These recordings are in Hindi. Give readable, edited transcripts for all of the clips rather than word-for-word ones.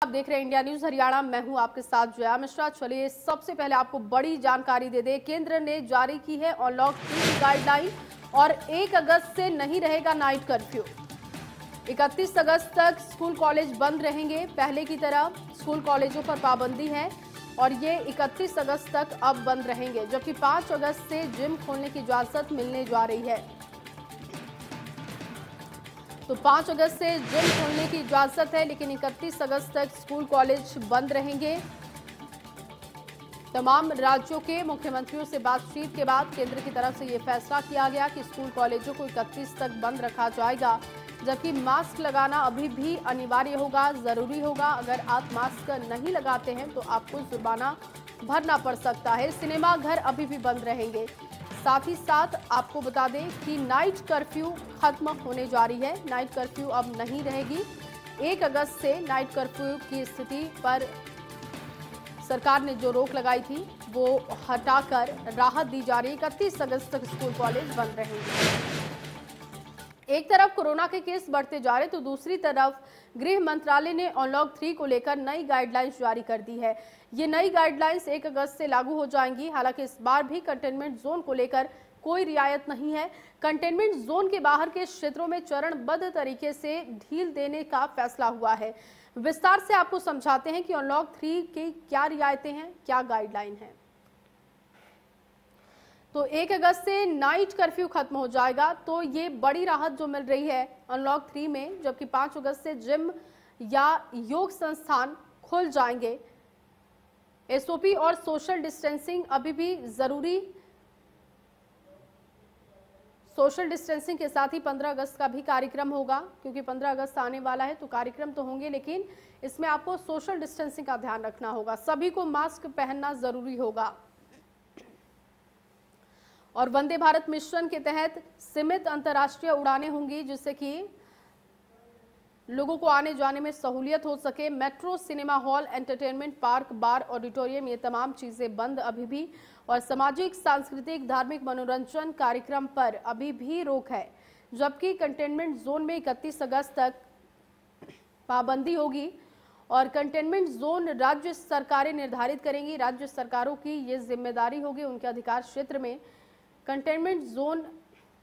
आप देख रहे हैं इंडिया न्यूज हरियाणा। मैं हूं आपके साथ जया मिश्रा। चलिए सबसे पहले आपको बड़ी जानकारी दे दें। केंद्र ने जारी की है अनलॉक 3 गाइडलाइन और 1 अगस्त से नहीं रहेगा नाइट कर्फ्यू। 31 अगस्त तक स्कूल कॉलेज बंद रहेंगे। पहले की तरह स्कूल कॉलेजों पर पाबंदी है और ये 31 अगस्त तक अब बंद रहेंगे, जबकि 5 अगस्त से जिम खोलने की इजाजत मिलने जा रही है। तो 5 अगस्त से जिम खोलने की इजाजत है, लेकिन 31 अगस्त तक स्कूल कॉलेज बंद रहेंगे। तमाम राज्यों के मुख्यमंत्रियों से बातचीत के बाद केंद्र की तरफ से यह फैसला किया गया कि स्कूल कॉलेजों को 31 तक बंद रखा जाएगा, जबकि मास्क लगाना अभी भी अनिवार्य होगा, जरूरी होगा। अगर आप मास्क नहीं लगाते हैं तो आपको जुर्माना भरना पड़ सकता है। सिनेमा घर अभी भी बंद रहेंगे। साथ ही साथ आपको बता दें कि नाइट कर्फ्यू खत्म होने जा रही है। नाइट कर्फ्यू अब नहीं रहेगी। 1 अगस्त से नाइट कर्फ्यू की स्थिति पर सरकार ने जो रोक लगाई थी वो हटाकर राहत दी जा रही है। 31 अगस्त तक स्कूल कॉलेज बंद रहेंगे। एक तरफ कोरोना के केस बढ़ते जा रहे तो दूसरी तरफ गृह मंत्रालय ने अनलॉक 3 को लेकर नई गाइडलाइंस जारी कर दी है। ये नई गाइडलाइंस 1 अगस्त से लागू हो जाएंगी। हालांकि इस बार भी कंटेनमेंट जोन को लेकर कोई रियायत नहीं है। कंटेनमेंट जोन के बाहर के क्षेत्रों में चरणबद्ध तरीके से ढील देने का फैसला हुआ है। विस्तार से आपको समझाते हैं कि अनलॉक 3 की क्या रियायतें हैं, क्या गाइडलाइन है। तो 1 अगस्त से नाइट कर्फ्यू खत्म हो जाएगा, तो ये बड़ी राहत जो मिल रही है अनलॉक 3 में, जबकि 5 अगस्त से जिम या योग संस्थान खुल जाएंगे। एसओपी और सोशल डिस्टेंसिंग अभी भी जरूरी। सोशल डिस्टेंसिंग के साथ ही 15 अगस्त का भी कार्यक्रम होगा, क्योंकि 15 अगस्त आने वाला है तो कार्यक्रम तो होंगे, लेकिन इसमें आपको सोशल डिस्टेंसिंग का ध्यान रखना होगा। सभी को मास्क पहनना जरूरी होगा। और वंदे भारत मिशन के तहत सीमित अंतर्राष्ट्रीय उड़ानें होंगी, जिससे कि लोगों को आने जाने में सहूलियत हो सके। Metro, cinema hall, entertainment park, bar, auditorium, ये तमाम चीजें बंद अभी भी। और सामाजिक, सांस्कृतिक, धार्मिक, मनोरंजन कार्यक्रम पर अभी भी रोक है, जबकि कंटेनमेंट जोन में 31 अगस्त तक पाबंदी होगी। और कंटेनमेंट जोन राज्य सरकारें निर्धारित करेंगी। राज्य सरकारों की ये जिम्मेदारी होगी, उनके अधिकार क्षेत्र में कंटेनमेंट जोन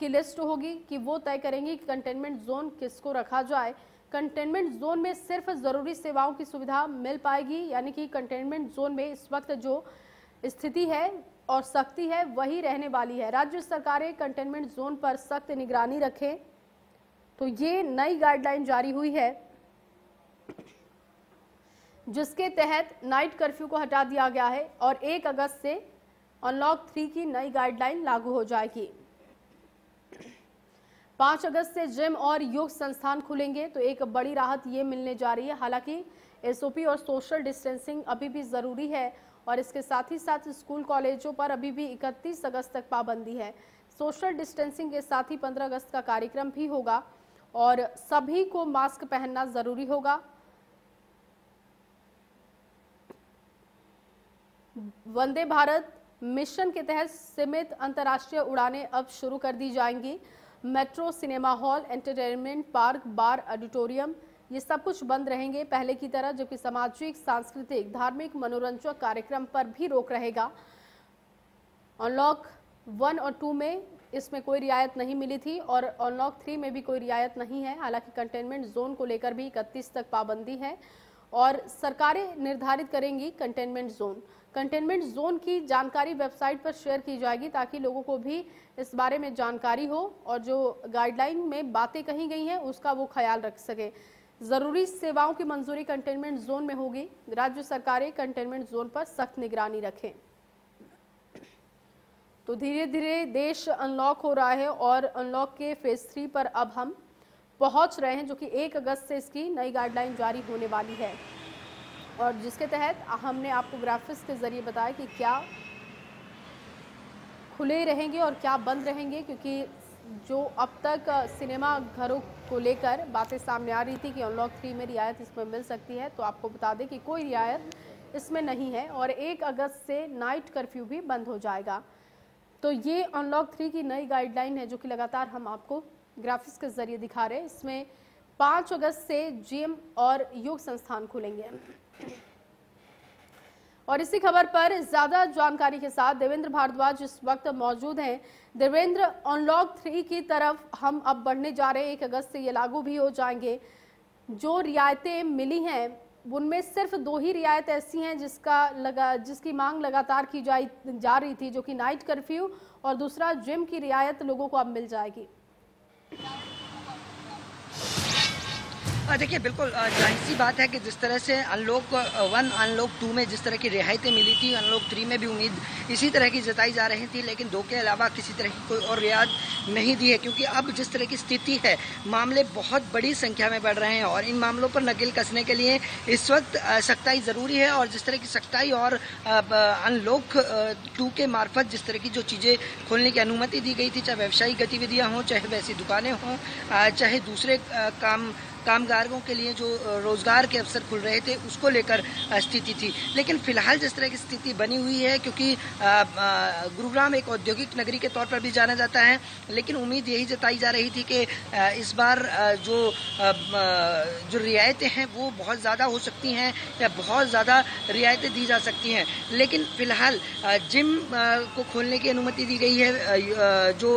की लिस्ट होगी कि वो तय करेंगी कि कंटेनमेंट जोन किसको रखा जाए। कंटेनमेंट जोन में सिर्फ जरूरी सेवाओं की सुविधा मिल पाएगी, यानी कि कंटेनमेंट जोन में इस वक्त जो स्थिति है और सख्ती है वही रहने वाली है। राज्य सरकारें कंटेनमेंट जोन पर सख्त निगरानी रखें। तो ये नई गाइडलाइन जारी हुई है, जिसके तहत नाइट कर्फ्यू को हटा दिया गया है और 1 अगस्त से अनलॉक 3 की नई गाइडलाइन लागू हो जाएगी। 5 अगस्त से जिम और योग संस्थान खुलेंगे, तो एक बड़ी राहत ये मिलने जा रही है। हालांकि एसओपी और सोशल डिस्टेंसिंग अभी भी जरूरी है और इसके साथ ही साथ स्कूल कॉलेजों पर अभी भी 31 अगस्त तक पाबंदी है। सोशल डिस्टेंसिंग के साथ ही 15 अगस्त का कार्यक्रम भी होगा और सभी को मास्क पहनना जरूरी होगा। वंदे भारत मिशन के तहत सीमित अंतर्राष्ट्रीय उड़ानें अब शुरू कर दी जाएंगी। Metro, cinema hall, entertainment park, bar, auditorium, ये सब कुछ बंद रहेंगे पहले की तरह, जबकि सामाजिक, सांस्कृतिक, धार्मिक, मनोरंजक कार्यक्रम पर भी रोक रहेगा। अनलॉक 1 और 2 में इसमें कोई रियायत नहीं मिली थी और अनलॉक 3 में भी कोई रियायत नहीं है। हालांकि कंटेनमेंट जोन को लेकर भी 31 तक पाबंदी है और सरकारें निर्धारित करेंगी कंटेनमेंट जोन। कंटेनमेंट जोन की जानकारी वेबसाइट पर शेयर की जाएगी ताकि लोगों को भी इस बारे में जानकारी हो और जो गाइडलाइन में बातें कही गई हैं उसका वो ख्याल रख सके। जरूरी सेवाओं की मंजूरी कंटेनमेंट जोन में होगी। राज्य सरकारें कंटेनमेंट जोन पर सख्त निगरानी रखें। तो धीरे धीरे देश अनलॉक हो रहा है और अनलॉक के फेज 3 पर अब हम पहुंच रहे हैं, जो कि 1 अगस्त से इसकी नई गाइडलाइन जारी होने वाली है और जिसके तहत हमने आपको ग्राफिक्स के जरिए बताया कि क्या खुले रहेंगे और क्या बंद रहेंगे, क्योंकि जो अब तक सिनेमा घरों को लेकर बातें सामने आ रही थी कि अनलॉक 3 में रियायत इसमें मिल सकती है, तो आपको बता दें कि कोई रियायत इसमें नहीं है और 1 अगस्त से नाइट कर्फ्यू भी बंद हो जाएगा। तो ये अनलॉक 3 की नई गाइडलाइन है, जो कि लगातार हम आपको ग्राफिक्स के जरिए दिखा रहे हैं। इसमें 5 अगस्त से जिम और योग संस्थान खुलेंगे। और इसी खबर पर ज्यादा जानकारी के साथ देवेंद्र भारद्वाज इस वक्त मौजूद हैं। देवेंद्र, अनलॉक 3 की तरफ हम अब बढ़ने जा रहे हैं। 1 अगस्त से ये लागू भी हो जाएंगे। जो रियायतें मिली हैं उनमें सिर्फ 2 ही रियायत ऐसी हैं जिसकी मांग लगातार की जा रही थी, जो कि नाइट कर्फ्यू और दूसरा जिम की रियायत लोगों को अब मिल जाएगी। देखिए, बिल्कुल जाहिर सी बात है कि जिस तरह से अनलॉक 1 अनलॉक 2 में जिस तरह की रियायतें मिली थी, अनलॉक 3 में भी उम्मीद इसी तरह की जताई जा रही थी, लेकिन 2 के अलावा किसी तरह की कोई और रियायत नहीं दी है, क्योंकि अब जिस तरह की स्थिति है, मामले बहुत बड़ी संख्या में बढ़ रहे हैं और इन मामलों पर नकेल कसने के लिए इस वक्त सख्ताई ज़रूरी है। और जिस तरह की सख्ताई और अनलॉक 2 के मार्फत जिस तरह की जो चीज़ें खोलने की अनुमति दी गई थी, चाहे व्यवसायिक गतिविधियाँ हों, चाहे वैसी दुकानें हों, चाहे दूसरे कामगारों के लिए जो रोजगार के अवसर खुल रहे थे, उसको लेकर स्थिति थी। लेकिन फिलहाल जिस तरह की स्थिति बनी हुई है, क्योंकि गुरुग्राम एक औद्योगिक नगरी के तौर पर भी जाना जाता है, लेकिन उम्मीद यही जताई जा रही थी कि इस बार जो रियायतें हैं वो बहुत ज़्यादा हो सकती हैं या बहुत ज़्यादा रियायतें दी जा सकती हैं। लेकिन फिलहाल जिम को खोलने की अनुमति दी गई है, जो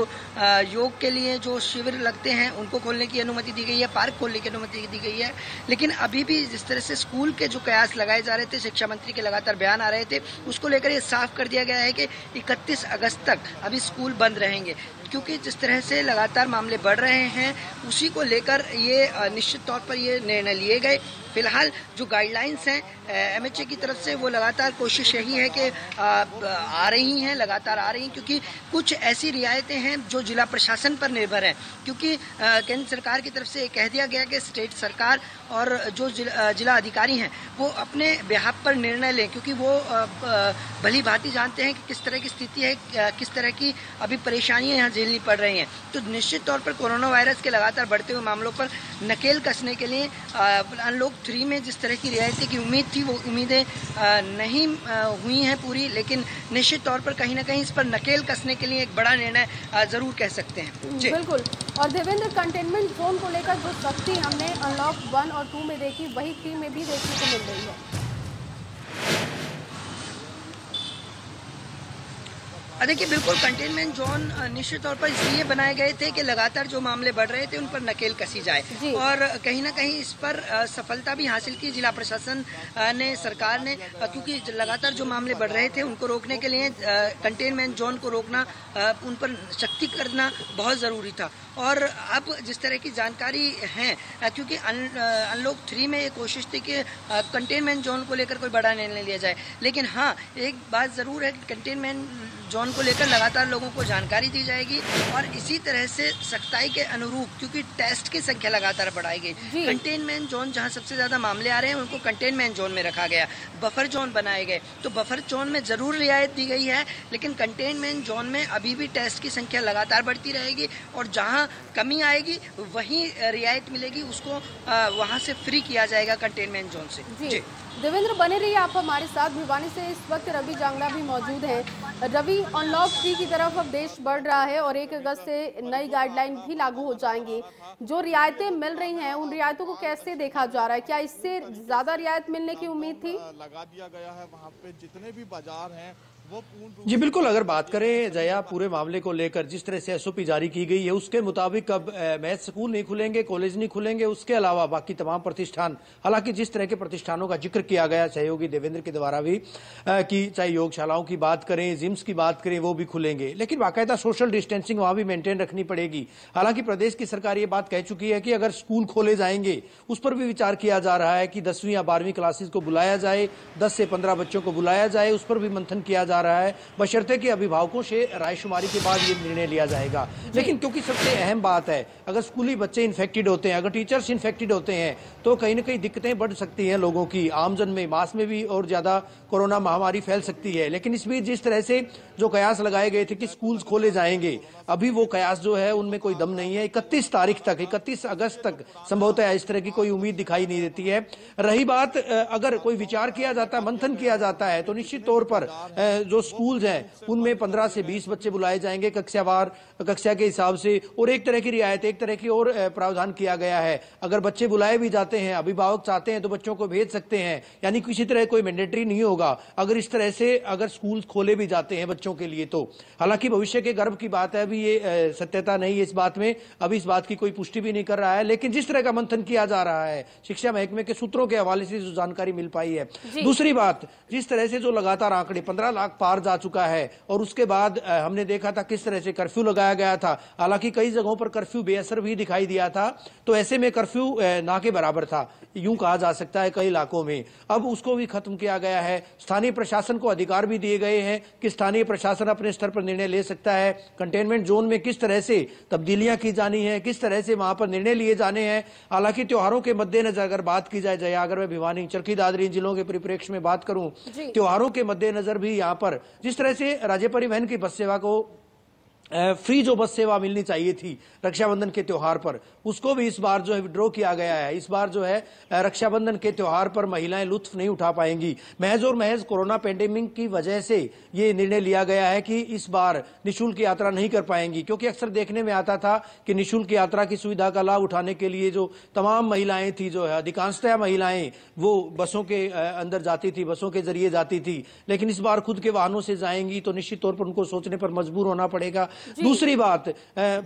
योग के लिए जो शिविर लगते हैं उनको खोलने की अनुमति दी गई है, पार्क खोलने की अनुमति दी गई है। लेकिन अभी भी जिस तरह से स्कूल के जो कयास लगाए जा रहे थे, शिक्षा मंत्री के लगातार बयान आ रहे थे, उसको लेकर ये साफ कर दिया गया है कि 31 अगस्त तक अभी स्कूल बंद रहेंगे, क्योंकि जिस तरह से लगातार मामले बढ़ रहे हैं उसी को लेकर ये निश्चित तौर पर ये निर्णय लिए गए। फिलहाल जो गाइडलाइंस हैं MHA की तरफ से, वो लगातार कोशिश यही है कि आ रही हैं, लगातार आ रही हैं, क्योंकि कुछ ऐसी रियायतें हैं जो जिला प्रशासन पर निर्भर हैं, क्योंकि केंद्र सरकार की तरफ से कह दिया गया कि स्टेट सरकार और जो जिला अधिकारी हैं वो अपने बिहाफ पर निर्णय लें, क्योंकि वो भली भांति जानते हैं कि किस तरह की स्थिति है, किस तरह की अभी परेशानियां यहाँ झेलनी पड़ रही हैं। तो निश्चित तौर पर कोरोना वायरस के लगातार बढ़ते हुए मामलों पर नकेल कसने के लिए अनलॉक 3 में जिस तरह की रियायतें की उम्मीद थी, वो उम्मीदें नहीं हुई हैं पूरी, लेकिन निश्चित तौर पर कहीं ना कहीं इस पर नकेल कसने के लिए एक बड़ा निर्णय जरूर कह सकते हैं। बिल्कुल। और देवेंद्र, कंटेनमेंट जोन को लेकर जो सख्ती हमने अनलॉक 1 और 2 में देखी, वही 3 में भी देखने को मिल रही है। देखिए, बिल्कुल कंटेनमेंट जोन निश्चित तौर पर इसलिए बनाए गए थे कि लगातार जो मामले बढ़ रहे थे उन पर नकेल कसी जाए और कहीं ना कहीं इस पर सफलता भी हासिल की जिला प्रशासन ने, सरकार ने, क्योंकि लगातार जो मामले बढ़ रहे थे उनको रोकने के लिए कंटेनमेंट जोन को रोकना, उन पर सख्ती करना बहुत ज़रूरी था। और अब जिस तरह की जानकारी है, क्योंकि अनलॉक 3 में ये कोशिश थी कि कंटेनमेंट जोन को लेकर कोई बड़ा निर्णय लिया जाए, लेकिन हाँ, एक बात ज़रूर है कि कंटेनमेंट जोन को लेकर लगातार लोगों को जानकारी दी जाएगी और इसी तरह से सख्ताई के अनुरूप, क्योंकि टेस्ट की संख्या लगातार बढ़ाई गई, कंटेनमेंट जोन जहां सबसे ज्यादा मामले आ रहे हैं उनको कंटेनमेंट जोन में रखा गया, बफर जोन बनाए गए। तो बफर जोन में जरूर रियायत दी गई है, लेकिन कंटेनमेंट जोन में अभी भी टेस्ट की संख्या लगातार बढ़ती रहेगी और जहां कमी आएगी वहीं रियायत मिलेगी, उसको वहां से फ्री किया जाएगा कंटेनमेंट जोन से। जी देवेंद्र, बने रहिए आप हमारे साथ। भिवानी से इस वक्त रवि जांगड़ा भी मौजूद हैं। रवि, अनलॉक 3 की तरफ अब देश बढ़ रहा है और 1 अगस्त से नई गाइडलाइन भी लागू हो जाएंगी। जो रियायतें मिल रही हैं उन रियायतों को कैसे देखा जा रहा है? क्या इससे ज्यादा रियायत मिलने की उम्मीद थी? लगा दिया गया है वहाँ पे जितने भी बाजार हैं वो जी बिल्कुल। अगर बात करें जया पूरे मामले को लेकर जिस तरह से SOP जारी की गई है उसके मुताबिक अब मैथ स्कूल नहीं खुलेंगे, कॉलेज नहीं खुलेंगे, उसके अलावा बाकी तमाम प्रतिष्ठान, हालांकि जिस तरह के प्रतिष्ठानों का जिक्र किया गया सहयोगी देवेंद्र के द्वारा भी कि चाहे योगशालाओं की बात करें, जिम्स की बात करें, वो भी खुलेंगे, लेकिन बाकायदा सोशल डिस्टेंसिंग वहां भी मेंटेन रखनी पड़ेगी। हालांकि प्रदेश की सरकार ये बात कह चुकी है कि अगर स्कूल खोले जाएंगे उस पर भी विचार किया जा रहा है कि 10वीं या 12वीं क्लासेस को बुलाया जाए, 10 से 15 बच्चों को बुलाया जाए, उस पर भी मंथन किया जा रहा है, बशर्ते कि अभिभावकों से रायशुमारी के बाद ये निर्णय लिया जाएगा। लेकिन क्योंकि सबसे अहम बात है, अगर स्कूली बच्चे इन्फेक्टेड होते हैं, अगर टीचर्स इन्फेक्टेड होते हैं तो कहीं ना कहीं दिक्कतें बढ़ सकती हैं लोगों की, आमजन में, मास में भी और ज्यादा कोरोना महामारी फैल सकती है। लेकिन इस बीच जिस तरह से जो कयास लगाए गए थे कि स्कूल खोले जाएंगे, अभी वो कयास जो है उनमें कोई दम नहीं है। 31 तारीख तक, 31 अगस्त तक संभवतः इस तरह की कोई उम्मीद दिखाई नहीं देती है। रही बात, अगर कोई विचार किया जाता है, मंथन किया जाता है, तो निश्चित तौर पर जो स्कूल हैं उनमें 15 से 20 बच्चे बुलाए जाएंगे कक्षावार, कक्षा के हिसाब से। और एक तरह की रियायत, एक तरह की और प्रावधान किया गया है, अगर बच्चे बुलाए भी जाते हैं, अभिभावक चाहते हैं तो बच्चों को भेज सकते हैं, यानी किसी तरह कोई मैंडेटरी नहीं होगा अगर इस तरह से अगर स्कूल खोले भी जाते हैं बच्चों के लिए तो। हालांकि भविष्य के गर्व की बात है, अभी ये सत्यता नहीं है इस बात में, अभी इस बात की कोई पुष्टि भी नहीं कर रहा है, लेकिन जिस तरह का मंथन किया जा रहा है शिक्षा महकमे के सूत्रों के हवाले से जो जानकारी मिल पाई है। दूसरी बात, जिस तरह से जो लगातार आंकड़े 15 लाख पार जा चुका है और उसके बाद हमने देखा था किस तरह से कर्फ्यू लगाया गया था, हालांकि कई जगहों पर कर्फ्यू बेअसर भी दिखाई दिया था, तो ऐसे में कर्फ्यू ना के बराबर था, यूं कहा जा सकता है कई इलाकों में। अब उसको भी खत्म किया गया है। स्थानीय प्रशासन को अधिकार भी दिए गए हैं कि स्थानीय प्रशासन अपने स्तर पर निर्णय ले सकता है कंटेनमेंट जोन में किस तरह से तब्दीलियां की जानी है, किस तरह से वहां पर निर्णय लिए जाने हैं। हालांकि त्योहारों के मद्देनजर अगर बात की जाए, जया, अगर मैं भिवानी, चरखी दादरी जिलों के परिप्रेक्ष्य में बात करूं, त्योहारों के मद्देनजर भी यहां पर जिस तरह से राज्य परिवहन की बस सेवा को फ्री जो बस सेवा मिलनी चाहिए थी रक्षाबंधन के त्योहार पर, उसको भी इस बार जो है विड्रॉ किया गया है। इस बार जो है रक्षाबंधन के त्योहार पर महिलाएं लुत्फ नहीं उठा पाएंगी। महज और महज कोरोना पैंडेमिक की वजह से ये निर्णय लिया गया है कि इस बार निःशुल्क यात्रा नहीं कर पाएंगी, क्योंकि अक्सर देखने में आता था कि निःशुल्क यात्रा की सुविधा का लाभ उठाने के लिए जो तमाम महिलाएं थी, जो है अधिकांशतः महिलाएं वो बसों के अंदर जाती थी, बसों के जरिए जाती थी, लेकिन इस बार खुद के वाहनों से जाएंगी तो निश्चित तौर पर उनको सोचने पर मजबूर होना पड़ेगा। दूसरी बात,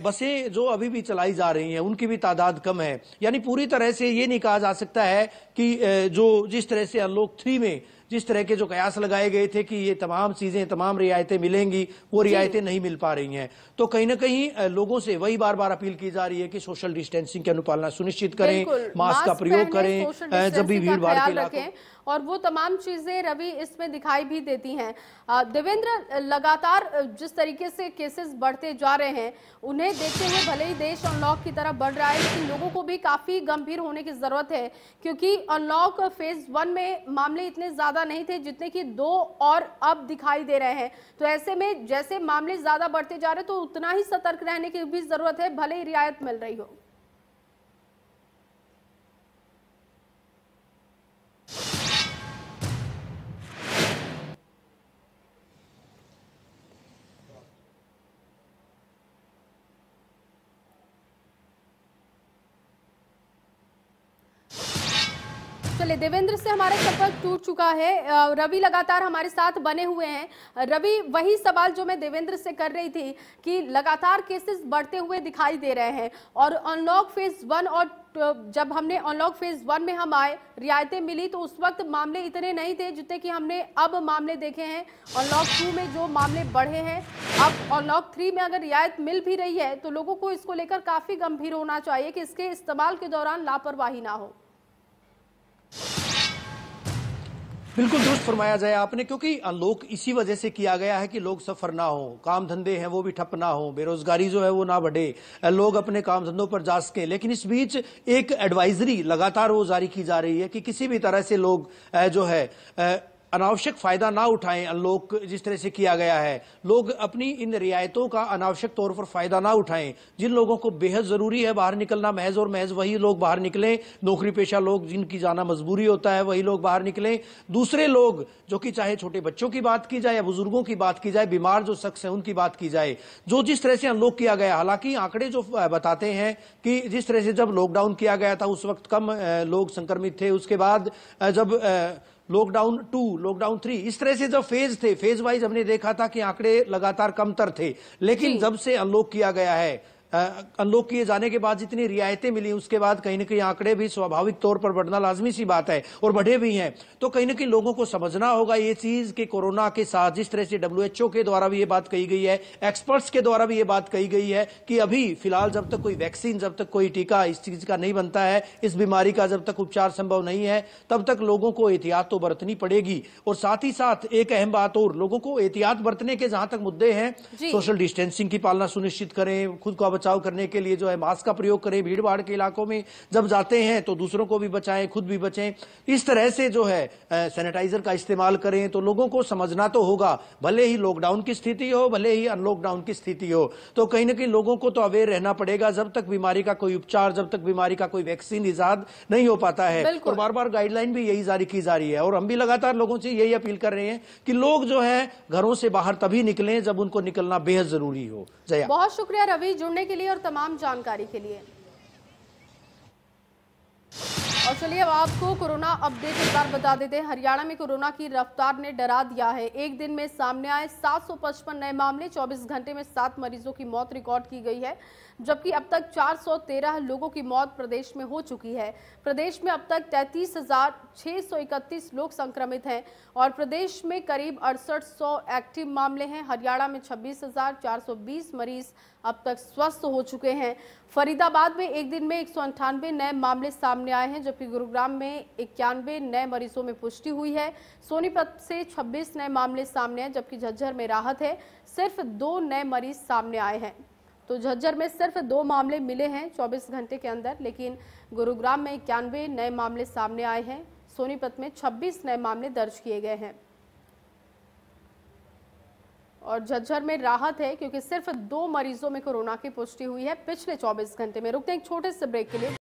बसें जो अभी भी चलाई जा रही हैं उनकी भी तादाद कम है, यानी पूरी तरह से ये नहीं कहा जा सकता है कि जो जिस तरह से अनलॉक 3 में जिस तरह के जो कयास लगाए गए थे कि ये तमाम चीजें, तमाम रियायतें मिलेंगी, वो रियायतें नहीं मिल पा रही हैं। तो कहीं ना कहीं लोगों से वही बार बार अपील की जा रही है कि सोशल डिस्टेंसिंग की अनुपालना सुनिश्चित करें, मास्क का प्रयोग करें जब भी भीड़ भाड़ के इलाकों, और वो तमाम चीजें रवि इसमें दिखाई भी देती हैं। देवेंद्र, लगातार जिस तरीके से केसेस बढ़ते जा रहे हैं उन्हें देखते हुए भले ही देश अनलॉक की तरफ बढ़ रहा है, लेकिन लोगों को भी काफी गंभीर होने की जरूरत है, क्योंकि अनलॉक फेज 1 में मामले इतने ज्यादा नहीं थे जितने कि 2 और अब दिखाई दे रहे हैं। तो ऐसे में जैसे मामले ज्यादा बढ़ते जा रहे हैं तो उतना ही सतर्क रहने की भी जरूरत है, भले ही रियायत मिल रही हो। चलिए, देवेंद्र से हमारा संपर्क टूट चुका है। रवि लगातार हमारे साथ बने हुए हैं। रवि, वही सवाल जो मैं देवेंद्र से कर रही थी कि लगातार केसेस बढ़ते हुए दिखाई दे रहे हैं और अनलॉक फेज 1 और जब हमने अनलॉक फेज 1 में हम आए, रियायतें मिली तो उस वक्त मामले इतने नहीं थे जितने कि हमने अब मामले देखे हैं। अनलॉक 2 में जो मामले बढ़े हैं, अब अनलॉक 3 में अगर रियायत मिल भी रही है तो लोगों को इसको लेकर काफी गंभीर होना चाहिए कि इसके इस्तेमाल के दौरान लापरवाही ना हो। बिल्कुल दुरुस्त फरमाया जाए आपने, क्योंकि अनलॉक इसी वजह से किया गया है कि लोग सफर ना हो, काम धंधे हैं वो भी ठप ना हो, बेरोजगारी जो है वो ना बढ़े, लोग अपने काम धंधों पर जा सके। लेकिन इस बीच एक एडवाइजरी लगातार वो जारी की जा रही है कि किसी भी तरह से लोग जो है अनावश्यक फायदा ना उठाएं। अनलॉक जिस तरह से किया गया है, लोग अपनी इन रियायतों का अनावश्यक तौर पर फायदा ना उठाएं। जिन लोगों को बेहद जरूरी है बाहर निकलना, महज और महज वही लोग बाहर निकलें। नौकरी पेशा लोग जिनकी जाना मजबूरी होता है वही लोग बाहर निकलें। दूसरे लोग जो कि चाहे छोटे बच्चों की बात की जाए या बुजुर्गों की बात की जाए, बीमार जो शख्स है उनकी बात की जाए, जो जिस तरह से अनलॉक किया गया, हालांकि आंकड़े जो बताते हैं कि जिस तरह से जब लॉकडाउन किया गया था उस वक्त कम लोग संक्रमित थे, उसके बाद जब लॉकडाउन 2, लॉकडाउन 3, इस तरह से जब फेज थे, फेज वाइज हमने देखा था कि आंकड़े लगातार कमतर थे। लेकिन जब से अनलॉक किया गया है, अनलॉक किए जाने के बाद जितनी रियायतें मिली उसके बाद कहीं ना कहीं आंकड़े भी स्वाभाविक तौर पर बढ़ना लाजमी सी बात है और बढ़े भी हैं। तो कहीं ना कहीं लोगों को समझना होगा ये चीज कि कोरोना के साथ जिस तरह से WHO के द्वारा भी ये बात कही गई है, एक्सपर्ट्स के द्वारा भी ये बात कही गई है कि अभी फिलहाल जब तक कोई वैक्सीन, जब तक कोई टीका इस चीज का नहीं बनता है, इस बीमारी का जब तक उपचार संभव नहीं है, तब तक लोगों को एहतियात तो बरतनी पड़ेगी। और साथ ही साथ एक अहम बात और, लोगों को एहतियात बरतने के जहां तक मुद्दे हैं, सोशल डिस्टेंसिंग की पालना सुनिश्चित करें, खुद को बचाव करने के लिए जो है मास्क का प्रयोग करें, भीड़ भाड़ के इलाकों में जब जाते हैं तो दूसरों को भी बचाएं, खुद भी बचें। इस तरह से जो है सैनिटाइजर का इस्तेमाल करें। तो लोगों को समझना तो होगा, भले ही लॉकडाउन की स्थिति हो, भले ही अनलॉकडाउन की स्थिति हो, तो कहीं ना कहीं लोगों को तो अवेयर रहना पड़ेगा। जब तक बीमारी का कोई उपचार, जब तक बीमारी का कोई वैक्सीन इजाद नहीं हो पाता है, और बार बार गाइडलाइन भी यही जारी की जा रही है। और हम भी लगातार लोगों से यही अपील कर रहे हैं कि लोग जो है घरों से बाहर तभी निकलें जब उनको निकलना बेहद जरूरी हो। जया, बहुत शुक्रिया रवि जुड़ने के लिए और तमाम जानकारी के लिए। और चलिए अब आपको कोरोना अपडेट एक बार बता देते हैं। हरियाणा में कोरोना की रफ्तार ने डरा दिया है। एक दिन में सामने आए 755 नए मामले, 24 घंटे में 7 मरीजों की मौत रिकॉर्ड की गई है, जबकि अब तक 413 लोगों की मौत प्रदेश में हो चुकी है। प्रदेश में अब तक 33,631 लोग संक्रमित हैं और प्रदेश में करीब 6800 एक्टिव मामले हैं। हरियाणा में 26,420 मरीज अब तक स्वस्थ हो चुके हैं। फरीदाबाद में एक दिन में 198 नए मामले सामने आए हैं, जबकि गुरुग्राम में 91 नए मरीजों में पुष्टि हुई है। सोनीपत से 26 नए मामले सामने हैं, जबकि झज्जर में राहत है, सिर्फ 2 नए मरीज सामने आए हैं। तो झज्जर में सिर्फ 2 मामले मिले हैं 24 घंटे के अंदर, लेकिन गुरुग्राम में 91 नए मामले सामने आए हैं। सोनीपत में 26 नए मामले दर्ज किए गए हैं और झज्जर में राहत है क्योंकि सिर्फ 2 मरीजों में कोरोना की पुष्टि हुई है पिछले 24 घंटे में। रुकते हैं एक छोटे से ब्रेक के लिए।